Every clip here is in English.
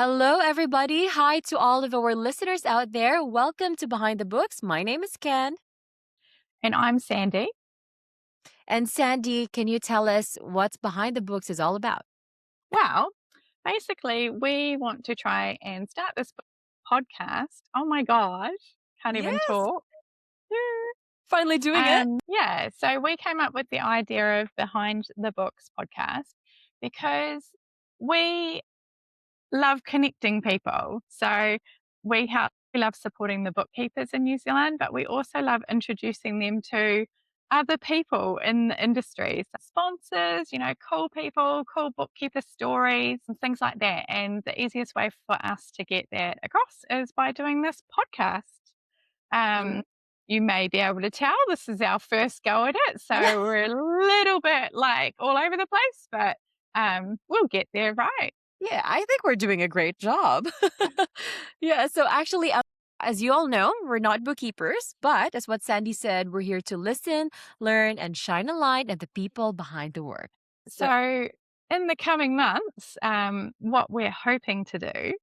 Hello, everybody. Hi to all of our listeners out there. Welcome to Behind the Books. My name is Ken. And I'm Sandy. And Sandy, can you tell us what's Behind the Books is all about? Well, basically, we want to try and start this podcast. Oh my gosh, can't even Yes, talk. finally doing it. Yeah, so we came up with the idea of Behind the Books podcast because we love connecting people. So we love supporting the bookkeepers in New Zealand, but we also love introducing them to other people in the industry, so sponsors, cool people, cool bookkeeper stories and things like that. And the easiest way for us to get that across is by doing this podcast. Mhm. Um, you may be able to tell this is our first go at it, so we're a little bit like all over the place, but we'll get there, right? Yeah, I think we're doing a great job. Yeah, so actually, as you all know, we're not bookkeepers, but as what Sandy said, we're here to listen, learn, and shine a light at the people behind the work. So, So, in the coming months, what we're hoping to do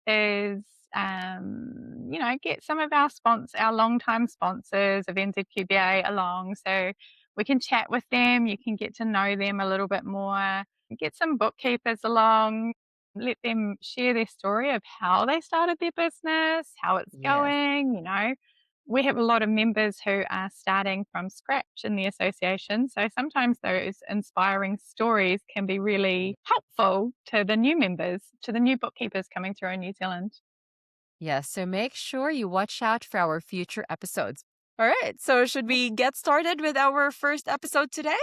is, get some of our long-time sponsors of NZQBA along, so we can chat with them. You can get to know them a little bit more. Get some bookkeepers along. Let them share their story of how they started their business, how it's yes. going. We have a lot of members who are starting from scratch in the association. So sometimes those inspiring stories can be really helpful to the new members, to the new bookkeepers coming through in New Zealand. Yes, so make sure you watch out for our future episodes. All right, so should we get started with our first episode today?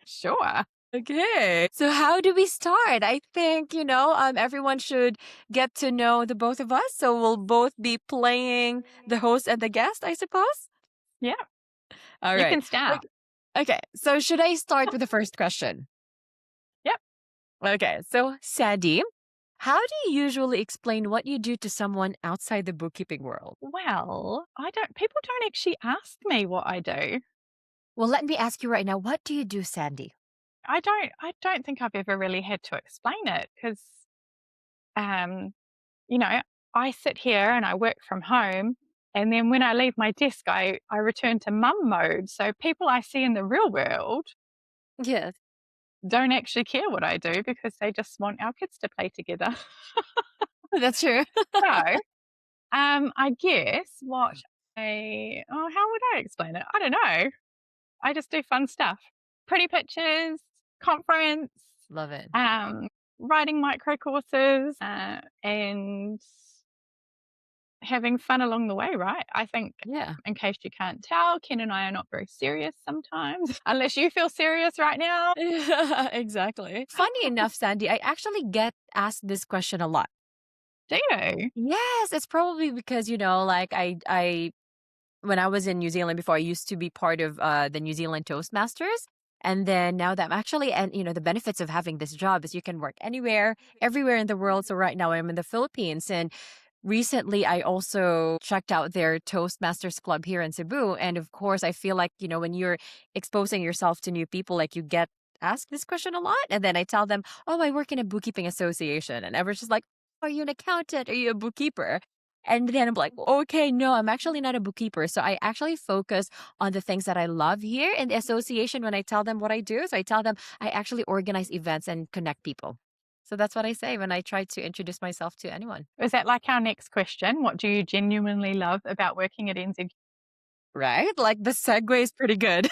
Sure. Okay. So how do we start? I think, everyone should get to know the both of us. So we'll both be playing the host and the guest, I suppose. Yeah, All you right. can start. Okay. Okay. So should I start with the first question? Yep. Okay. So, Sandy, how do you usually explain what you do to someone outside the bookkeeping world? Well, people don't actually ask me what I do. Well, let me ask you right now, what do you do, Sandy? I don't think I've ever really had to explain it because, um, you know, I sit here and I work from home. And then when I leave my desk, I return to mum mode. So people I see in the real world Yes. don't actually care what I do because they just want our kids to play together. That's true. So, I guess how would I explain it? I don't know. I just do fun stuff. Pretty pictures, conference, Love it. um, writing micro courses, and having fun along the way, right? I think, Yeah. in case you can't tell, Ken and I are not very serious sometimes, unless you feel serious right now. Yeah, exactly. Funny enough, Sandy, I actually get asked this question a lot. Do you? Yes, it's probably because, like when I was in New Zealand before, I used to be part of the New Zealand Toastmasters. And then now that I'm actually, and the benefits of having this job is you can work anywhere, everywhere in the world. So right now I'm in the Philippines. And recently I also checked out their Toastmasters club here in Cebu. And of course, I feel like, when you're exposing yourself to new people, like you get asked this question a lot. And then I tell them, oh, I work in a bookkeeping association. And everyone's just like, are you an accountant? Are you a bookkeeper? And then I'm like, okay, no, I'm actually not a bookkeeper. So I actually focus on the things that I love here in the association when I tell them what I do. So I tell them I actually organize events and connect people. So that's what I say when I try to introduce myself to anyone. Is that like our next question? What do you genuinely love about working at NZ? Right? Like the segue is pretty good.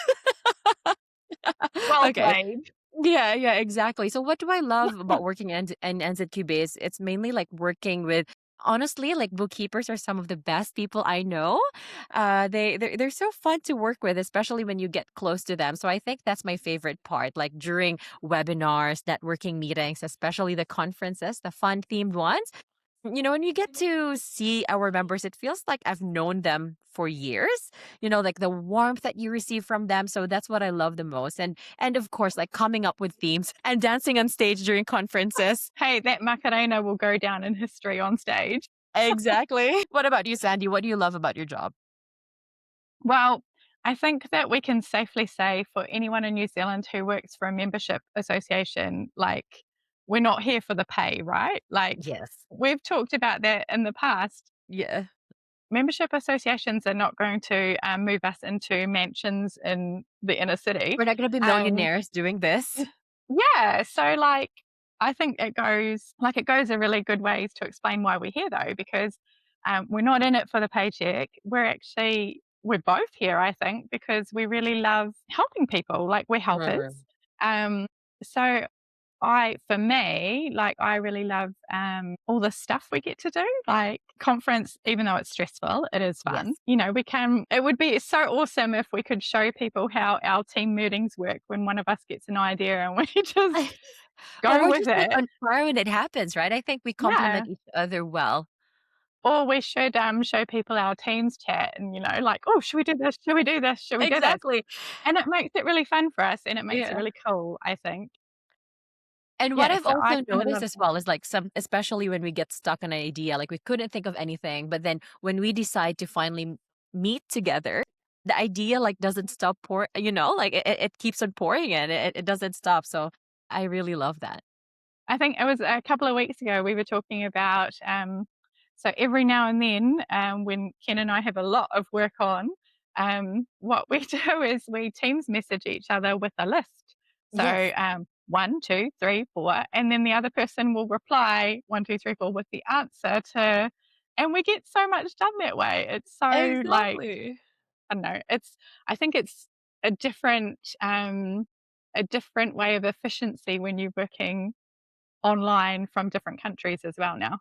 Well Okay. played. Yeah, yeah, exactly. So what do I love about working in NZQB is it's mainly like working with honestly, like bookkeepers are some of the best people I know. They're so fun to work with, especially when you get close to them. So I think that's my favorite part. Like during webinars, networking meetings, especially the conferences, the fun themed ones. When you get to see our members, it feels like I've known them for years. Like the warmth that you receive from them. So that's what I love the most. And of course, like coming up with themes and dancing on stage during conferences. Hey, that Macarena will go down in history on stage. Exactly. What about you, Sandy? What do you love about your job? Well, I think that we can safely say for anyone in New Zealand who works for a membership association, like we're not here for the pay, right? Like, Yes. we've talked about that in the past. Yeah. Membership associations are not going to move us into mansions in the inner city. We're not gonna be Um, millionaires doing this. yeah, so like I think it goes a really good ways to explain why we're here though, because we're not in it for the paycheck. We're both here, I think, because we really love helping people. Like we're helpers. Mm. Um, so for me, like, I really love, all the stuff we get to do, like conference, even though it's stressful, it is fun. Yes. You know, it would be so awesome if we could show people how our team meetings work when one of us gets an idea and we just Or go we're with just, like, it. on fire when it happens, right? I think we Yeah. complement each other well. Or we should, show people our Teams chat and, like, "Oh, should we do this? Should we do this? Should we do this?" Exactly. And it makes it really fun for us and it makes it Yeah. really cool, I think. And what Yeah, I've so I also kinda noticed love as that. well is like some especially when we get stuck on an idea, like we couldn't think of anything, but then when we decide to finally meet together, the idea like doesn't stop like it keeps on pouring in. It doesn't stop. So I really love that. I think it was a couple of weeks ago we were talking about, so every now and then, when Ken and I have a lot of work on, what we do is we Teams message each other with a list. So, Yes. 1, 2, 3, 4, and then the other person will reply 1, 2, 3, 4 with the answer to, and we get so much done that way. It's so like, Exactly. I don't know, I think it's a different, a different way of efficiency when you're working online from different countries as well now.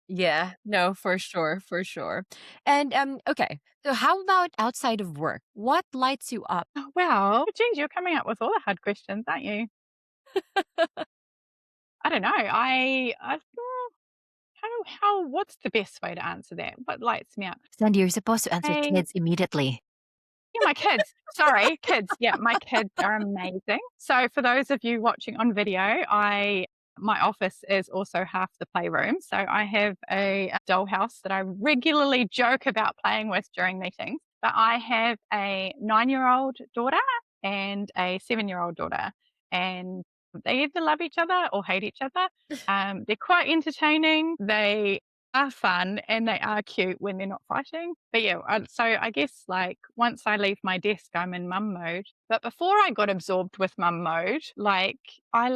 Yeah, no, for sure, for sure. And okay. So how about outside of work? What lights you up? Oh, wow. Geez, you're coming up with all the hard questions, aren't you? I don't know. What's the best way to answer that? What lights me up? Sandy, you're supposed to answer Hey, kids immediately. yeah, my kids. Sorry, kids. Yeah, my kids are amazing. So for those of you watching on video, my office is also half the playroom. So I have a dollhouse that I regularly joke about playing with during meetings. But I have a 9-year-old daughter and a 7-year-old daughter, and they either love each other or hate each other. They're quite entertaining. They are fun and they are cute when they're not fighting. But yeah, so I guess like once I leave my desk, I'm in mum mode. But before I got absorbed with mum mode, like I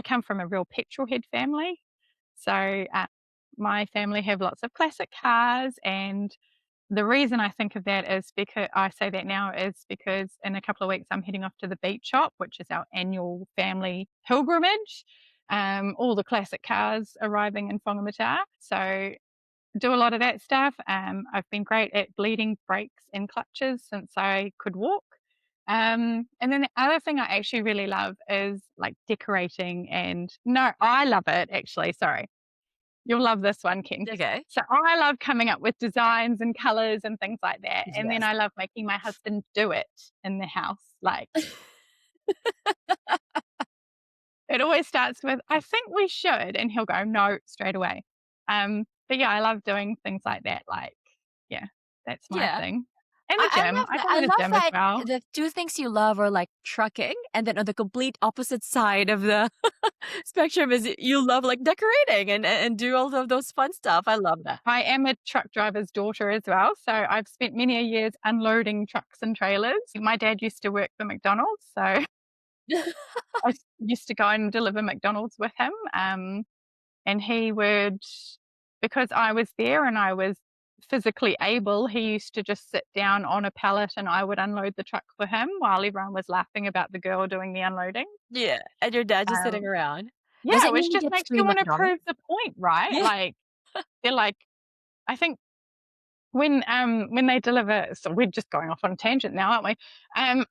come from a real petrol head family. So my family have lots of classic cars. And the reason I think of that is because I say that now is because in a couple of weeks, I'm heading off to the beach shop, which is our annual family pilgrimage. All the classic cars arriving in Whangamata. So do a lot of that stuff. I've been great at bleeding brakes and clutches since I could walk. And then the other thing I actually really love is like decorating. And no, I love it actually. Sorry, you'll love this one, Ken. Okay. So I love coming up with designs and colors and things like that. And then Yes. I love making my husband do it in the house. Like it always starts with, I think we should. And he'll go, no, straight away. But yeah, I love doing things like that. Like, yeah, that's my Yeah. thing. And the I gym. love I that. go I to the love gym as that well. the 2 things you love are, like, trucking, and then on the complete opposite side of the spectrum is you love, like, decorating and do all of those fun stuff. I love that. I am a truck driver's daughter as well. So I've spent many a years unloading trucks and trailers. My dad used to work for McDonald's. So used to go and deliver McDonald's with him. And he would, because I was there and I was physically able, he used to just sit down on a pallet and I would unload the truck for him while everyone was laughing about the girl doing the unloading. Yeah, and your dad just sitting Um, around. Does yeah, it which mean he just gets makes you free want to McDonald's? prove the point, right? Yeah. Like they're like, I think when they deliver, so we're just going off on a tangent now, aren't we? Um,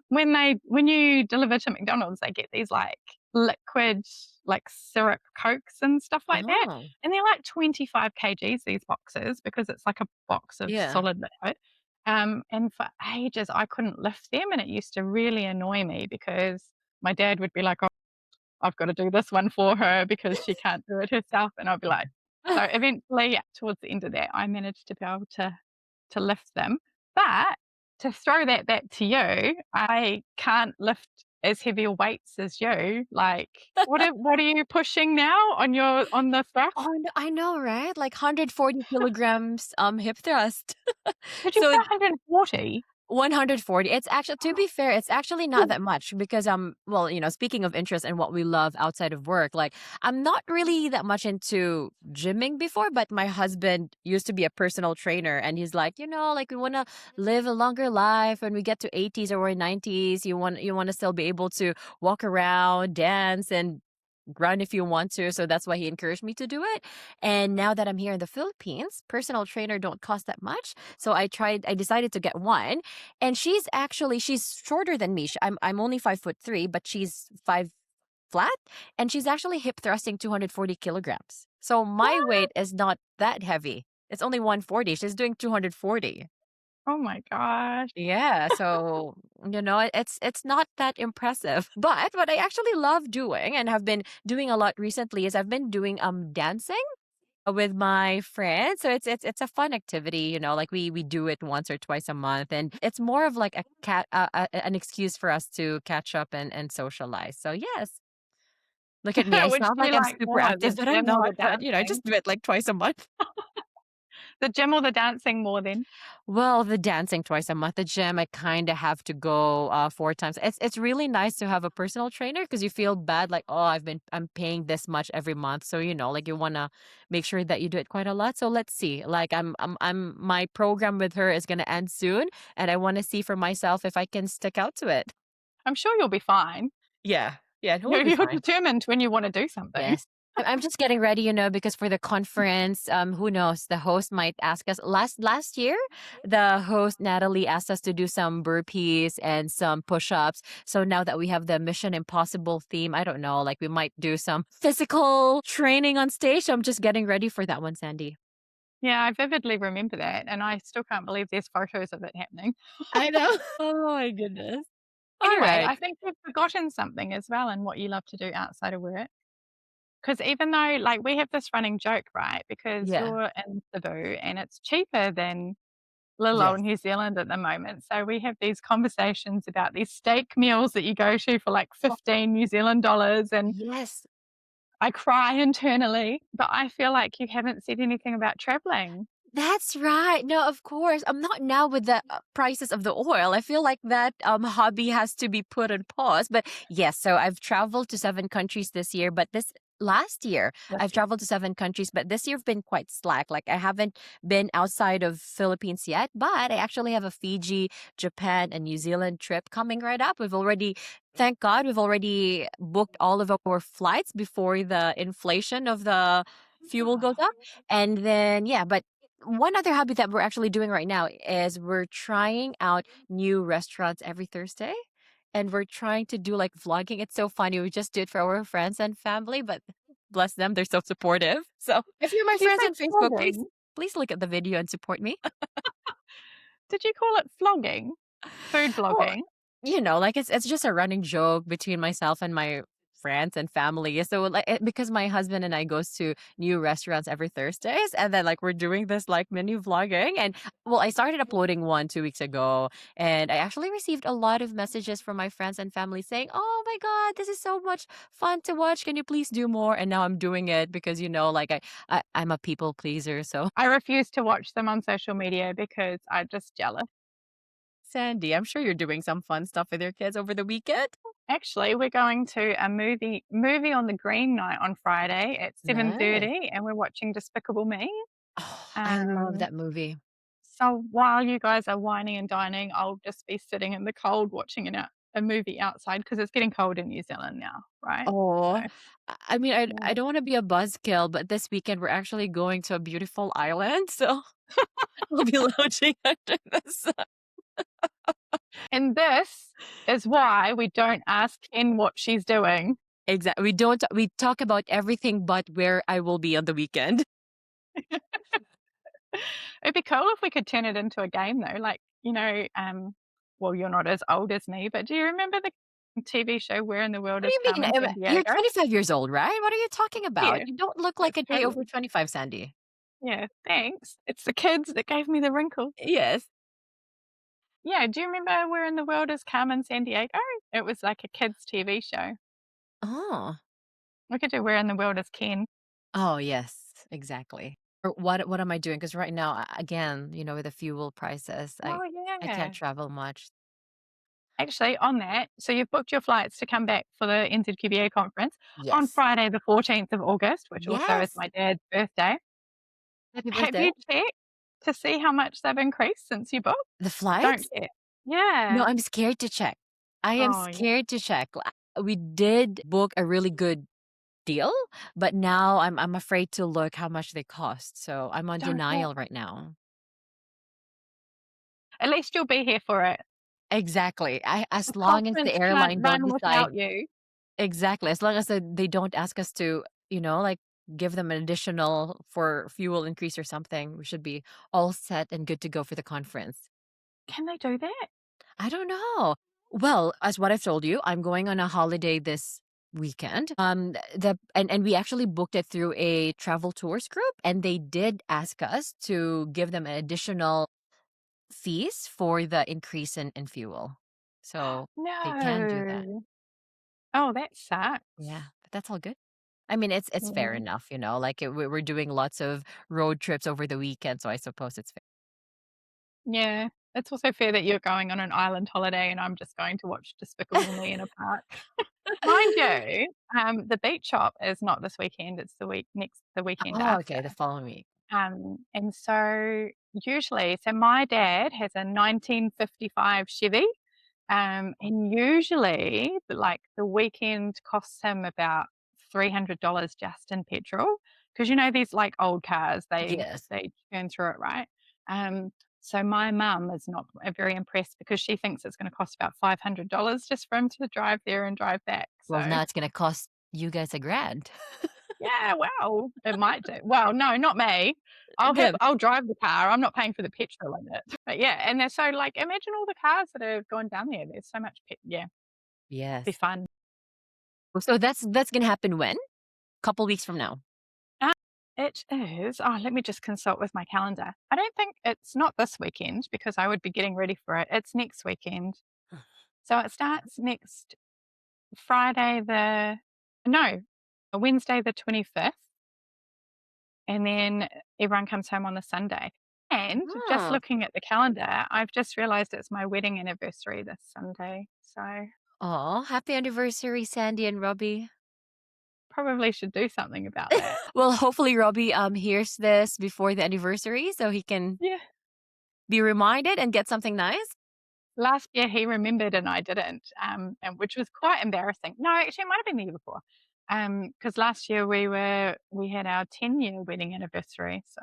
when you deliver to McDonald's, they get these like liquid like syrup cokes and stuff like that, Oh, and they're like 25 kgs these boxes because it's like a box of yeah. solid liquid. And for ages I couldn't lift them, and it used to really annoy me because my dad would be like, "Oh, I've got to do this one for her because she can't do it herself," and I'd be like, so eventually, towards the end of that, I managed to be able to lift them. But to throw that back to you, I can't lift as heavy weights as you. Like, what are you pushing now on the thrust? Oh, I know, right? Like 140 kilograms hip thrust. Did you So say 140? 140. It's actually, to be fair, it's actually not that much because well, speaking of interest and what we love outside of work, like I'm not really that much into gymming before, but my husband used to be a personal trainer and he's like, like we want to live a longer life when we get to 80s or 90s. You want to still be able to walk around, dance and run if you want to. So that's why he encouraged me to do it. And now that I'm here in the Philippines, personal trainer don't cost that much. So I decided to get one. And she's shorter than me. I'm only 5'3", but she's 5 flat. And she's actually hip thrusting 240 kilograms. So my What? weight is not that heavy. It's only 140. She's doing 240. Oh my gosh. Yeah, so it's not that impressive. But what I actually love doing and have been doing a lot recently is I've been doing dancing with my friends. So it's a fun activity, like we do it once or twice a month and it's more of like an excuse for us to catch up and socialize. So yes, look at me. I Which sound do you like I'm like super more, active, the but I'm gym or not. the But I dancing? just do it like twice a month. The gym or the dancing more then? Well, the dancing twice a month. The gym, I kind of have to go 4 times. It's really nice to have a personal trainer because you feel bad, like, oh, I'm paying this much every month, so like you wanna make sure that you do it quite a lot. So let's see. Like my program with her is gonna end soon, and I want to see for myself if I can stick out to it. I'm sure you'll be fine. Yeah, yeah, it will You're be you're fine. determined when you wanna do something. Yes. I'm just getting ready, because for the conference, who knows, the host might ask us. Last year, the host Natalie asked us to do some burpees and some push-ups. So now that we have the Mission Impossible theme, I don't know, like we might do some physical training on stage. So I'm just getting ready for that one, Sandy. Yeah, I vividly remember that, and I still can't believe there's photos of it happening. I know. Oh my goodness. All Anyway, right. I think you've forgotten something as well in what you love to do outside of work. Because even though, like, we have this running joke, right? Because Yeah. you're in Cebu and it's cheaper than little old Yes. New Zealand at the moment. So we have these conversations about these steak meals that you go to for like Oh, 15 New Zealand dollars, and yes. I cry internally, but I feel like you haven't said anything about traveling. That's right. No, of course. I'm not now with the prices of the oil. I feel like that hobby has to be put on pause. But yes, so I've traveled to 7 countries this year. But this last year, I've traveled to 7 countries. But this year, I've been quite slack. Like I haven't been outside of Philippines yet. But I actually have a Fiji, Japan, and New Zealand trip coming right up. Thank God, we've already booked all of our flights before the inflation of the fuel goes up. And then, yeah, but one other hobby that we're actually doing right now is we're trying out new restaurants every Thursday. And we're trying to do like vlogging. It's so funny. We just do it for our friends and family, but bless them, they're so supportive. So if you're my Did you friends say on Facebook, please flogging? please look at the video and support me. Did you call it flogging? Food Well, blogging? like it's just a running joke between myself and my friends and family. So like because my husband and I goes to new restaurants every Thursdays and then like we're doing this like mini vlogging and well I started uploading one 2 weeks ago and I actually received a lot of messages from my friends and family saying, "Oh my god, this is so much fun to watch. Can you please do more?" And now I'm doing it because like I'm a people pleaser. So I refuse to watch them on social media because I'm just jealous. Sandy, I'm sure you're doing some fun stuff with your kids over the weekend. Actually, we're going to a movie on the Green night on Friday at Nice. 7:30, and we're watching Despicable Me. Oh, I love Um, that movie. so while you guys are whining and dining, I'll just be sitting in the cold watching a movie outside because it's getting cold in New Zealand now, right? Oh, So, I mean, I yeah. don't wanna be a buzzkill, but this weekend we're actually going to a beautiful island, so we'll be lounging under the sun. And this is why we don't ask Ken what she's doing. We talk about everything but where I will be on the weekend. It'd be cool if we could turn it into a game though, like, well, you're not as old as me, but do you remember the TV show Where in the World What do is you mean? Carmen You're Sandiego? 25 years old, right? What are you talking about? Yeah, You don't look like that's a day true. over 25, Sandy. Yeah, thanks. It's the kids that gave me the wrinkle. Yes. Yeah, do you remember Where in the World is Carmen Sandiego? It was like a kids' TV show. Oh. We could do Where in the World is Ken? Oh, yes, exactly. Or what am I doing? Because right now, again, with the fuel prices, I Oh, I can't yeah. travel much. Actually, on that, so you've booked your flights to come back for the NZQBA conference on Yes. Friday, the 14th of August, which also is Yes. my dad's birthday. Happy Have birthday. you checked to see how much they've increased since you booked? The Don't flights? check. No, Yeah. I'm scared to check. I am Oh, yeah. scared to check. We did book a really good deal, but now I'm afraid to look how much they cost. So I'm on Don't look. denial right now. At least you'll be here for it. Exactly. The As long as the conference can't airline don't run decide without you. exactly, as long as they don't ask us to, like give them an additional for fuel increase or something, we should be all set and good to go for the conference. Can they do that? I don't know. Well, as what I've told you, I'm going on a holiday this weekend. And we actually booked it through a travel tours group, and they did ask us to give them an additional fees for the increase in fuel. So they can do that. No. Oh, that Yeah, sucks. but that's all good. I mean, it's fair Yeah. enough, like we're doing lots of road trips over the weekend, so I suppose it's fair. Yeah. It's also fair that you're going on an island holiday and I'm just going to watch Despicable Me in a park. Mind you, the beach shop is not this weekend, it's the weekend Oh, after. okay, the following week. And so usually so my dad has a 1955 Chevy, and usually, like, the weekend costs him about $300 just in petrol, because these, like, old cars, they Yes. they churn through it, right? Um, so my mum is not, very impressed because she thinks it's gonna cost about $500 just for him to drive there and drive back, Well, so now it's gonna cost you guys a grand. yeah, well, it might do. Well, no, not me. Them. I'll drive the car, I'm not paying for the petrol in it. But yeah, and they're so, like, imagine all the cars that have gone down there, there's so much yeah, be Yes. fun. So that's gonna happen when? Couple weeks from now. Uh, it is let me just consult with my calendar. I don't think it's not this weekend because I would be getting ready for it. It's next weekend. So it starts next Friday the no, Wednesday the 25th, and then everyone comes home on the Sunday. And just Oh. looking at the calendar, I've just realized it's my wedding anniversary this Sunday. So Aw, happy anniversary, Sandy and Robbie. probably should do something about that. Well, hopefully Robbie hears this before the anniversary so he can Yeah. be reminded and get something nice. Last year he remembered and I didn't, and which was quite embarrassing. No, actually it might have been the year before. Because last year we had our 10-year wedding anniversary. So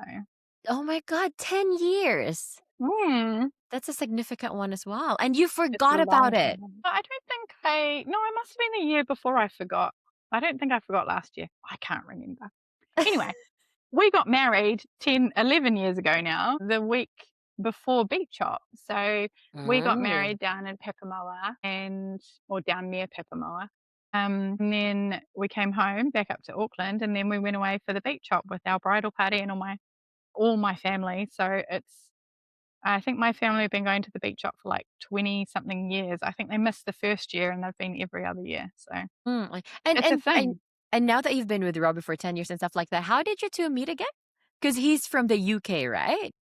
Oh my god, 10 years. mm, That's a significant one as well. And you it's a forgot about long it. time. But I don't think I no, it must have been the year before I forgot. I don't think I forgot last year. I can't remember. Anyway, we got married 10, 11 years ago now, the week before Beach Hop. So we got Mm. married down in Papamoa or down near Papamoa. And then we came home back up to Auckland and then we went away for the beach hop with our bridal party and all my family. So I think my family have been going to the beach hop for like 20 something years. I think they missed the first year and they've been every other year. So Like and it's a and and thing. and now that you've been with Robbie for 10 years and stuff like that, how did you 2 meet again? Because he's from the UK, right?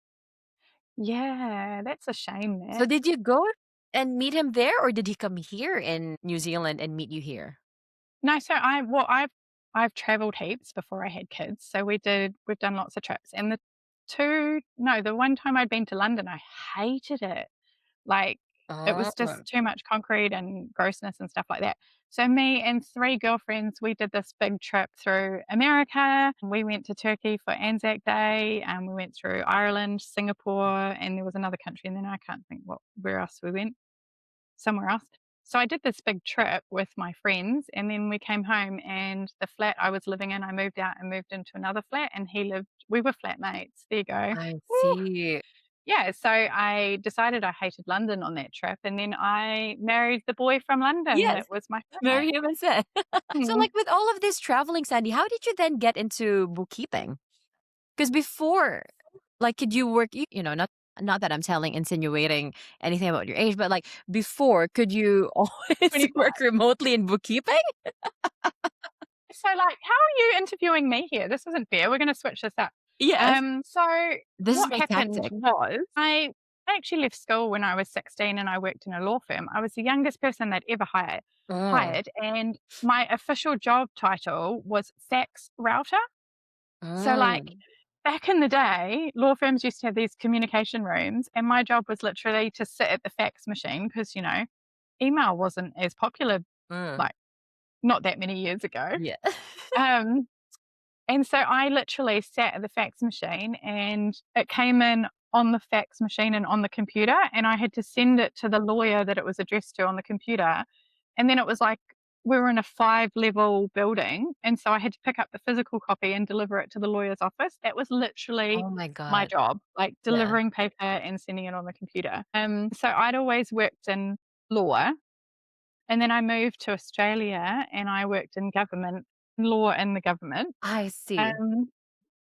Yeah, that's a shame So that. did you go and meet him there, or did he come here in New Zealand and meet you here? No, so I've traveled heaps before I had kids, so we've done lots of trips, and the one time I'd been to London, I hated it. Like, it was Oh. just too much concrete and grossness and stuff like that. So me and 3 girlfriends, we did this big trip through America. We went to Turkey for Anzac Day, and we went through Ireland, Singapore, and there was another country, and then I can't think where else we went. Somewhere else. So I did this big trip with my friends, and then we came home, and the flat I was living in, I moved out and moved into another flat, and we were flatmates. There you go. I Woo. see. Yeah, so I decided I hated London on that trip, and then I married the boy from London Yes, that was my flatmate. marry him instead. So, Mhm. like, with all of this traveling, Sandy, how did you then get into bookkeeping? Because before, like, could you work, not not that I'm telling, insinuating anything about your age, but like before, could you always 25. work remotely in bookkeeping? So, like, how are you interviewing me here? This isn't fair. We're gonna switch this up. Yes. So This is what my happened tactic. was I actually left school when I was 16 and I worked in a law firm. I was the youngest person they'd ever Mm. hired, and my official job title was fax router. So, like, Mm. back in the day, law firms used to have these communication rooms, and my job was literally to sit at the fax machine because, email wasn't as popular, Mm. like, not that many years ago. Yeah. Um, and so I literally sat at the fax machine and it came in on the fax machine and on the computer, and I had to send it to the lawyer that it was addressed to on the computer. And then it was like we were in a 5-level building, and so I had to pick up the physical copy and deliver it to the lawyer's office. That was literally Oh my my god. job, like Yeah. delivering paper and sending it on the computer. So I'd always worked in law, and then I moved to Australia and I worked in government, law in the government. I see. Um,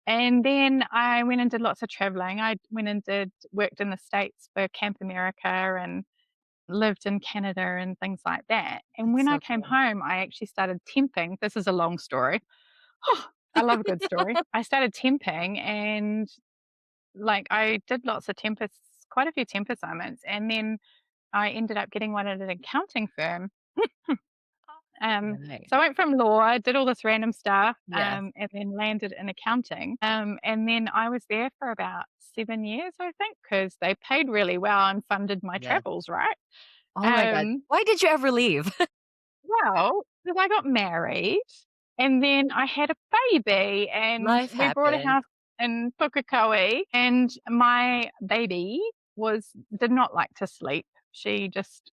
and then I went and did lots of traveling. I went and did worked in the States for Camp America and lived in Canada and things like that. And That's when I so came cool. home, I actually started temping. This is a long story. I love a good story. I started temping and, like, I did lots of quite a few temp assignments, and then I ended up getting one at an accounting firm. Right. So I went from law, did all this random stuff, Yes. and then landed in accounting. And then I was there for about 7 years, I think, because they paid really well and funded my Yes. travels, right? Oh my god. Um, Why did you ever leave? well, because I got married and then I had a baby and Life we bought a happened. house in Pukekohe, and my baby was did not like to sleep. She just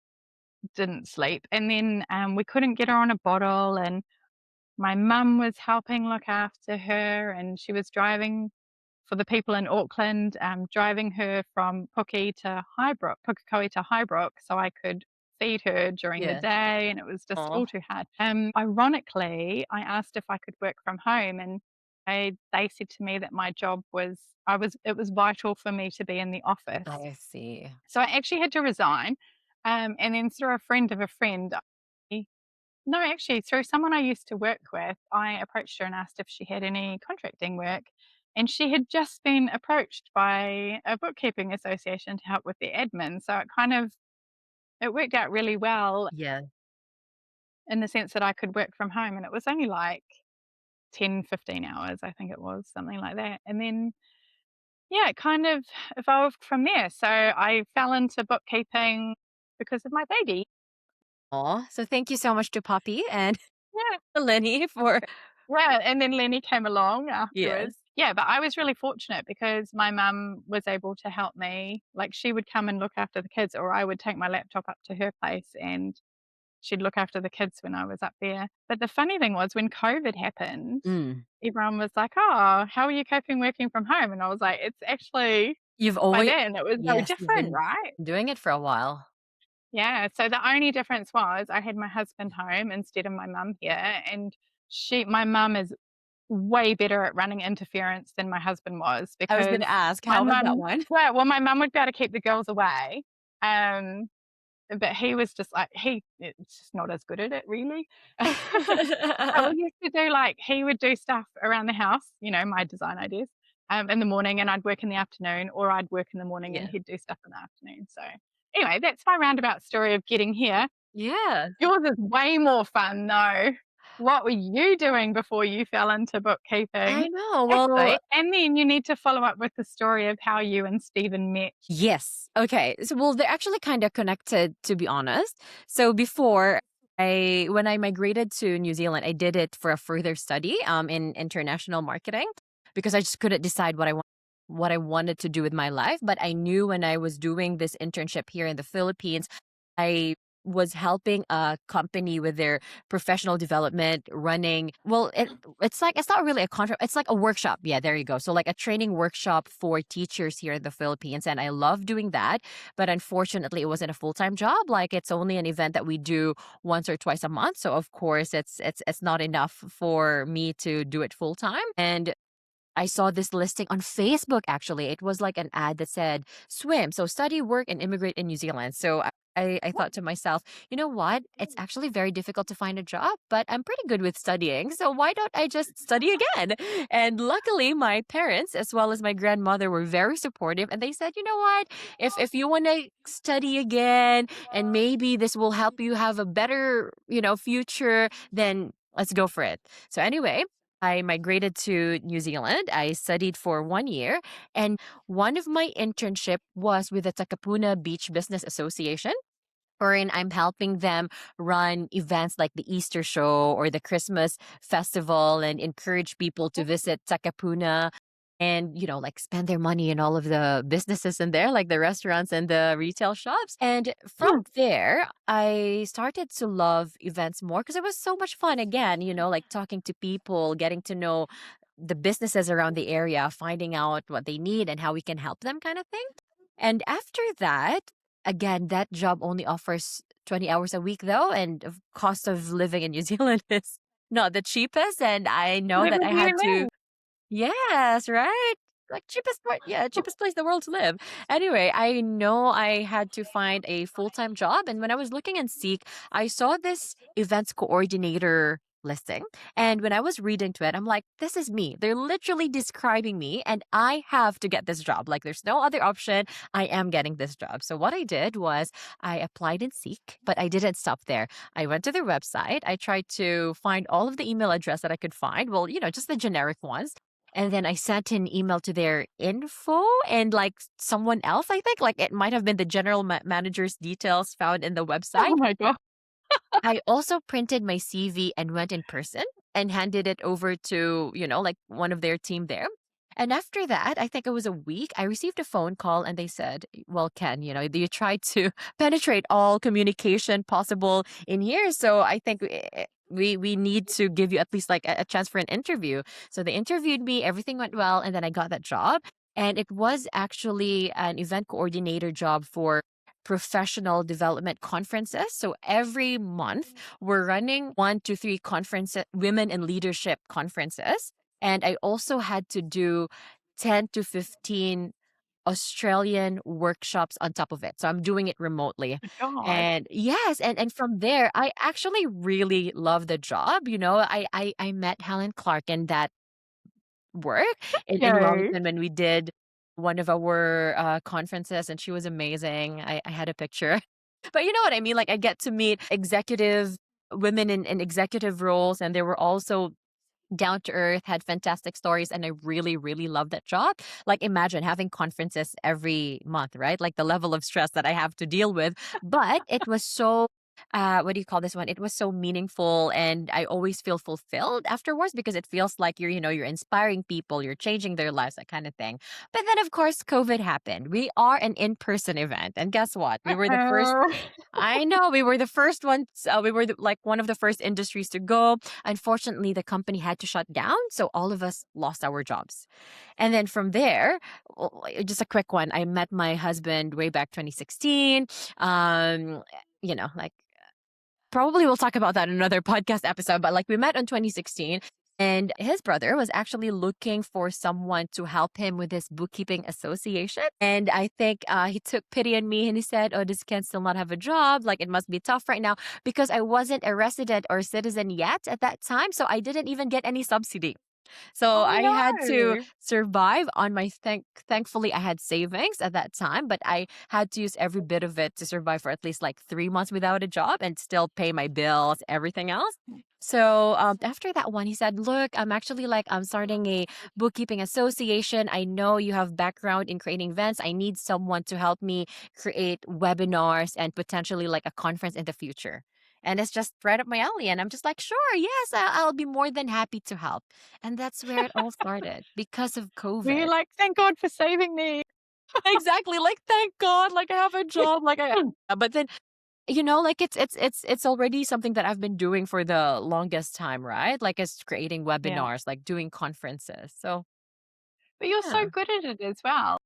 didn't sleep. And then we couldn't get her on a bottle, and my mum was helping look after her, and she was driving for the people in Auckland, driving her from Pukekohe to Highbrook, so I could feed her during the Yeah. day, and it was just Oh, all too hard. Ironically, I asked if I could work from home, and they said to me that my job was it was vital for me to be in the office. I see. So I actually had to resign, and then through a friend of a friend, no, actually, through someone I used to work with, I approached her and asked if she had any contracting work. And she had just been approached by a bookkeeping association to help with their admin. So it worked out really well Yeah. in the sense that I could work from home. And it was only like 10, 15 hours, I think it was, something like that. And then, yeah, it kind of evolved from there. So I fell into bookkeeping because of my baby. Aw, so thank you so much to Poppy and Yeah. Lenny for Yeah, and then Lenny came along yes. afterwards. Yeah, but I was really fortunate because my mum was able to help me. Like, she would come and look after the kids, or I would take my laptop up to her place and she'd look after the kids when I was up there. But the funny thing was when COVID happened, Mm. everyone was like, "Oh, how are you coping working from home?" And I was like, "It's actually You've by always then it was no yes, you've different, been right?" doing it for a while. Yeah, so the only difference was I had my husband home instead of my mum here, and my mum is way better at running interference than my husband was I was gonna because ask, how was that one? my mum would be able to keep the girls away, um, but he was just like it's just not as good at it really. So we used to do like he would do stuff around the house, my design ideas, in the morning, and I'd work in the afternoon, or I'd work in the morning and Yeah. he'd do stuff in the afternoon. So anyway, that's my roundabout story of getting here. Yeah. Yours is way more fun though. What were you doing before you fell into bookkeeping? I know, well Actually, and then you need to follow up with the story of how you and Stephen met. yes. Okay. So, well, they're actually kind of connected, to be honest. So before when I migrated to New Zealand, I did it for a further study in international marketing because I just couldn't decide what I wanted to do with my life. But I knew when I was doing this internship here in the Philippines, I was helping a company with their professional development running it's like it's not really a contract, it's like a workshop. Yeah, there you go. So like a training workshop for teachers here in the Philippines, and I love doing that. But unfortunately, it wasn't a full-time job. Like it's only an event that we do once or twice a month. So of course, it's not enough for me to do it full time. And I saw this listing on Facebook actually. It was like an ad that said swim. So study, work, and immigrate in New Zealand. So I thought to myself, you know what? It's actually very difficult to find a job, but I'm pretty good with studying. So why don't I just study again? And luckily my parents as well as my grandmother were very supportive and they said, you know what? If you want to study again and maybe this will help you have a better, future, then let's go for it. So anyway, I migrated to New Zealand. I studied for 1 year, and one of my internship was with the Takapuna Beach Business Association, wherein I'm helping them run events like the Easter show or the Christmas festival and encourage people to visit Takapuna and, like spend their money in all of the businesses in there, like the restaurants and the retail shops. And from there, I started to love events more because it was so much fun. Again, like talking to people, getting to know the businesses around the area, finding out what they need and how we can help them, kind of thing. And after that, again, that job only offers 20 hours a week though, and of cost of living in New Zealand is not the cheapest. And I know Live that as I you had to. live. Yes, right? Like cheapest part, yeah, cheapest place in the world to live. Anyway, I know I had to find a full-time job. And when I was looking in Seek, I saw this events coordinator listing. And when I was reading to it, I'm like, this is me. They're literally describing me, and I have to get this job. Like, there's no other option. I am getting this job. So what I did was I applied in Seek, but I didn't stop there. I went to their website. I tried to find all of the email address that I could find. Well, just the generic ones. And then I sent an email to their info and like someone else, I think, like it might have been the general manager's details found in the website. Oh my god. I also printed my CV and went in person and handed it over to, like one of their team there. And after that, I think it was a week, I received a phone call and they said, well, Ken, you tried to penetrate all communication possible in here. So I think we need to give you at least like a chance for an interview. So they interviewed me, everything went well, and then I got that job. And it was actually an event coordinator job for professional development conferences. So every month, we're running 1 to 3 conferences, women in leadership conferences. And I also had to do 10 to 15 Australian workshops on top of it. So I'm doing it remotely. My god. And yes, and from there, I actually really love the job. I met Helen Clark in that work in Yo. Wellington when we did one of our conferences, and she was amazing. I had a picture. But you know what I mean? Like I get to meet executive women in executive roles, and they were also down to earth, had fantastic stories, and I really, really love that job. Like imagine having conferences every month, right? Like the level of stress that I have to deal with. But it was so what do you call this one? It was so meaningful and I always feel fulfilled afterwards because it feels like you're inspiring people, you're changing their lives, that kind of thing. But then of course COVID happened. We are an in-person event. And guess what? We were the first. Uh-oh. I know we were the first ones. We were like one of the first industries to go. Unfortunately, the company had to shut down, so all of us lost our jobs. And then from there, just a quick one. I met my husband way back 2016. Like probably we'll talk about that in another podcast episode. But like we met in 2016. And his brother was actually looking for someone to help him with his bookkeeping association. And I think he took pity on me and he said, oh, this can still not have a job. Like it must be tough right now because I wasn't a resident or citizen yet at that time. So I didn't even get any subsidy. So Oh I had to no. survive on my thankfully I had savings at that time, but I had to use every bit of it to survive for at least like 3 months without a job and still pay my bills, everything else. So after that one, he said, "Look, I'm starting a bookkeeping association. I know you have background in creating events. I need someone to help me create webinars and potentially like a conference in the future." And it's just right up my alley. And I'm just like, sure, yes, I'll be more than happy to help. And that's where it all started because of Were you COVID. like, thank God for saving me? Exactly. Like, thank God, like I have a job. But then, like it's already something that I've been doing for the longest time, right? Like it's creating Yeah. webinars, like doing conferences. So But you're so yeah. good at it as well.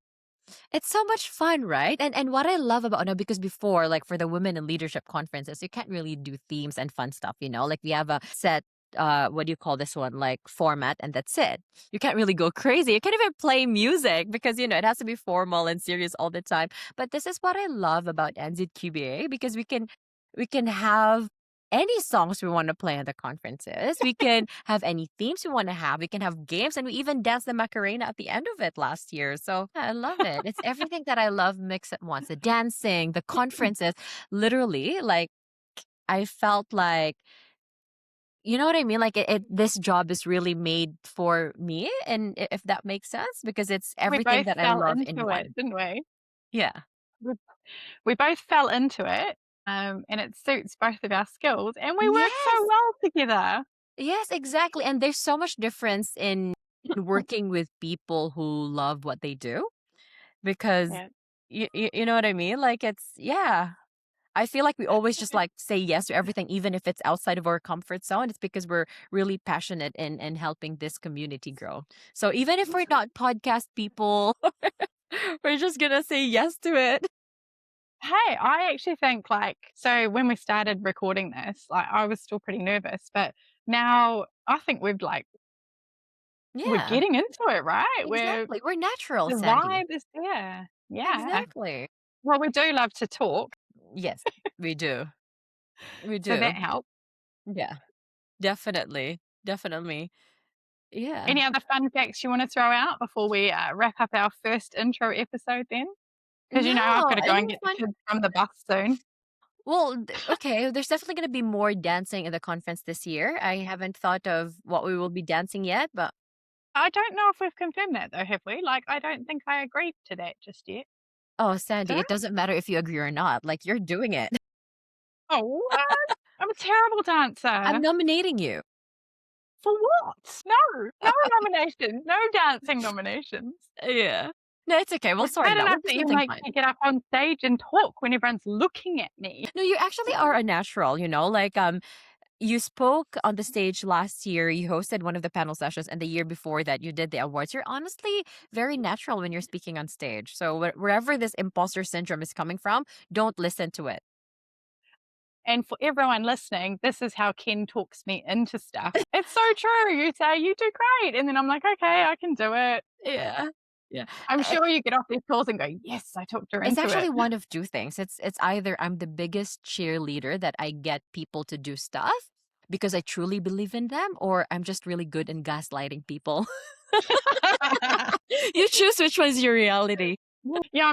It's so much fun, right? And what I love about no, because before, like for the women in leadership conferences, you can't really do themes and fun stuff, Like we have a set what do you call this one, like format, and that's it. You can't really go crazy. You can't even play music because it has to be formal and serious all the time. But this is what I love about NZQBA, because we can have any songs we want to play at the conferences. We can have any themes we want to have. We can have games, and we even danced the Macarena at the end of it last year. So yeah, I love it. It's everything that I love mixed at once. The dancing, the conferences, literally, like I felt like, you know what I mean? Like this job is really made for me, and if that makes sense, because it's We everything both that I fell love in into it, one. didn't we? Yeah. We we both fell into it, and it suits both of our skills, and we work so Yes. well together. Yes, exactly. And there's so much difference in working with people who love what they do, because Yeah. you know what I mean? Like yeah. I feel like we always just like say yes to everything, even if it's outside of our comfort zone. It's because we're really passionate in helping this community grow. So even if we're not podcast people, we're just gonna say yes to it. Hey, I actually think, like, so when we started recording this, like, I was still pretty nervous, but now I think we're Yeah, getting into it, right? exactly. We're natural, The Sandy. vibe is there. Yeah. Exactly. Well, we do love to talk, Yes, we do. We so that do. helps. Yeah, definitely. Definitely. Yeah. Any other fun facts you wanna throw out before we, wrap up our first intro episode then? Because I've No, gotta go and any get the fun. kids from the bus soon. Well, okay, there's definitely going to be more dancing in the conference this year. I haven't thought of what we will be dancing yet, but I don't know if we've confirmed that though, have we? Like, I don't think I agreed to that just yet. oh, Did Sandy, I? it doesn't matter if you agree or not. Like, you're doing it. Oh, what? I'm a terrible I'm dancer. nominating you. For what? No, no nomination, no dancing nominations. Yeah. No, it's okay. We'll It's sort bad it out. We'll enough do that you something make fun. me get up on stage and talk when everyone's looking at me. No, you actually are a natural, like you spoke on the stage last year, you hosted one of the panel sessions, and the year before that you did the awards. You're honestly very natural when you're speaking on stage. So wherever this imposter syndrome is coming from, don't listen to it. And for everyone listening, this is how Ken talks me into stuff. It's so true. You say, "You do great." And then I'm like, "Okay, I can do it." Yeah. Yeah. I'm sure you get off these calls and go, "Yes, I talked her It's into actually it." one of two things. It's either I'm the biggest cheerleader that I get people to do stuff because I truly believe in them, or I'm just really good in gaslighting people. You choose which one is your reality. Yeah,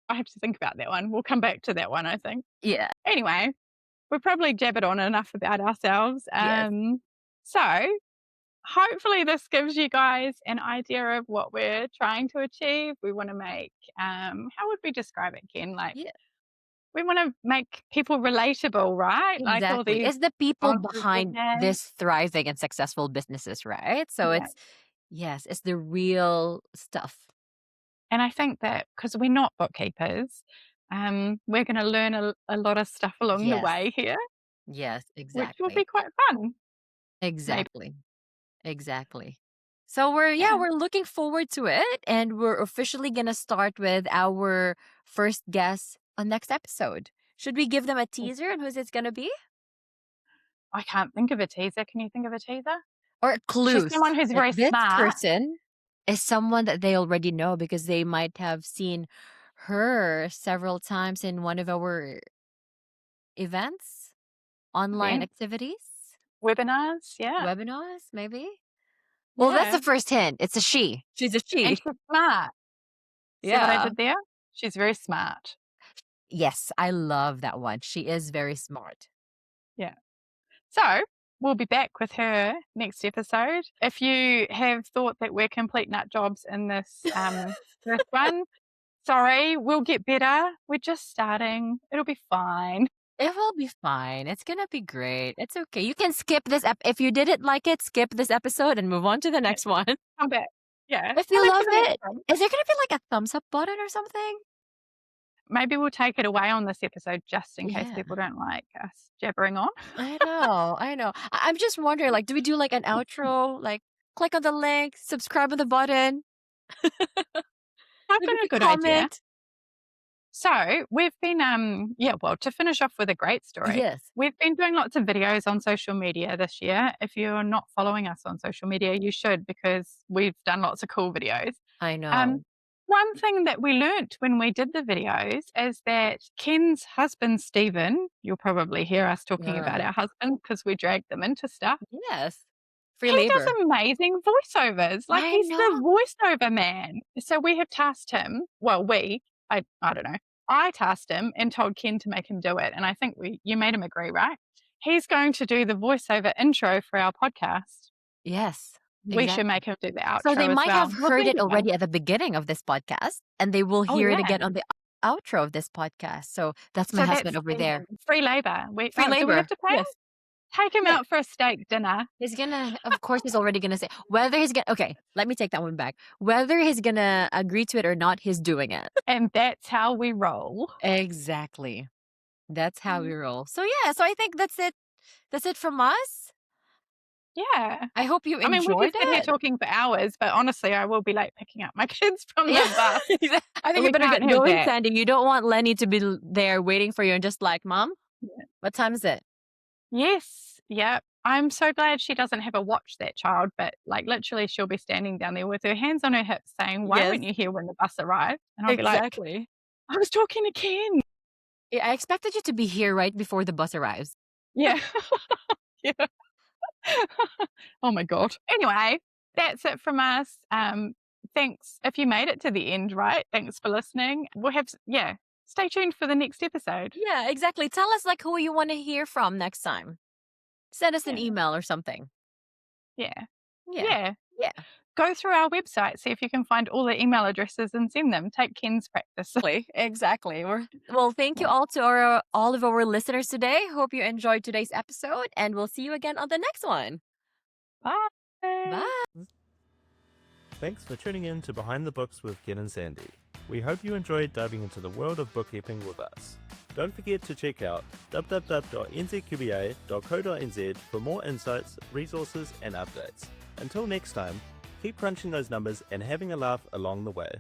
I have to think about that one. We'll come back to that one, I think. Yeah. Anyway, we've probably jabbered on enough about ourselves. Yes. So hopefully this gives you guys an idea of what we're trying to achieve. We want to make, how would we describe it, Ken? Like, Yeah. we want to make people relatable, right? Like all Exactly. these It's the people sponsors we behind have. this thriving and successful businesses, right? So Yeah. it's the real stuff. And I think that because we're not bookkeepers, we're going to learn a lot of stuff along the Yes. way here, Yes, which will exactly. be quite fun. Maybe. Exactly. Exactly. So we're yeah, Yeah. we're looking forward to it, and we're officially going to start with our first guest on next episode. Should we give them a teaser and who's it's going to be? I can't think of a teaser. Can you think of a teaser? Or She's clues someone who's that very this smart. person is someone that they already know because they might have seen her several times in one of our events, online Events, activities, webinars. Yeah. webinars, maybe. Well, that's Yeah. the first hint. It's a she. She's a And she. she's smart. See what I Yeah. did there? She's very smart. Yes, I love that one. She is very smart. Yeah. So we'll be back with her next episode. If you have thought that we're complete nut jobs in this first one, sorry, we'll get better. We're just starting. It'll be fine. It will be fine. It's gonna be great. It's okay. You can skip this if you didn't like it, skip this episode and move on to the Yeah, next one. come back. Yeah. If Come you back love to the next it, one. is there gonna be like a thumbs up button or something? Maybe we'll take it away on this episode just in case Yeah. people don't like us jabbering on. I know. I know. I'm just wondering, like, do we do like an outro? Like, click on the link, subscribe on the button, I've got leave a a good idea. comment. So we've been, to finish off with a great story, Yes, we've been doing lots of videos on social media this year. If you're not following us on social media, you should because we've done lots of cool videos. I Um, know. one thing that we learnt when we did the videos is that Ken's husband, Stephen, you'll probably hear us talking about Uh, our husband because we dragged them into stuff. yes. Free He does labor. amazing voiceovers, like, I he's the know. voiceover man. So we have tasked him I don't know. I tasked him and told Ken to make him do it, and I think you made him agree, right? He's going to do the voiceover intro for our podcast. Yes, We should exactly. make him do the So they outro as might have well. Well, heard there it you go. already at the beginning of this podcast, and they will Oh, hear it yeah. again on the outro of this podcast. So that's my So that's husband over there. Stephen. Free labor. Free Do we have labor. to pay him? Yes. Take him Yeah. out for a steak dinner, He's gonna, of course, he's already gonna say whether he's gonna, okay, let me take that one back. Whether he's gonna agree to it or not, he's doing it. and that's how we roll. Exactly. That's how we roll. So yeah, so I think that's it. That's it from us. Yeah. I hope you I mean, we could enjoyed sit here it. talking for hours, but honestly, I will be late picking up my kids from Yeah. the bus. I think you We better can't get have going, that. Sandy. You don't want Lenny to be there waiting for you and just like, Mom, what time is it? Yes. Yep. I'm so glad she doesn't have a watch, that child, but like literally she'll be standing down there with her hands on her hips saying, "Why Yes, weren't you here when the bus arrived?" And I'll be like, exactly. "I was talking to Ken." Yeah, I expected you to be here right before the bus arrives. Yeah. Yeah. Oh my God. Anyway, that's it from us. Thanks if you made it to the end, right? Thanks for listening. Stay tuned for the next episode. Yeah, exactly. Tell us like who you want to hear from next time. Send us an Yeah. email or something. Yeah. Yeah. Yeah. Yeah. Go through our website, see if you can find all the email addresses and send them. Take Ken's practice. Exactly. Well, thank you Yeah. all to all of our listeners today. Hope you enjoyed today's episode, and we'll see you again on the next one. Bye. Bye. Thanks for tuning in to Behind the Books with Kenn and Sandi. We hope you enjoyed diving into the world of bookkeeping with us. Don't forget to check out www.nzqba.co.nz for more insights, resources, and updates. Until next time, keep crunching those numbers and having a laugh along the way.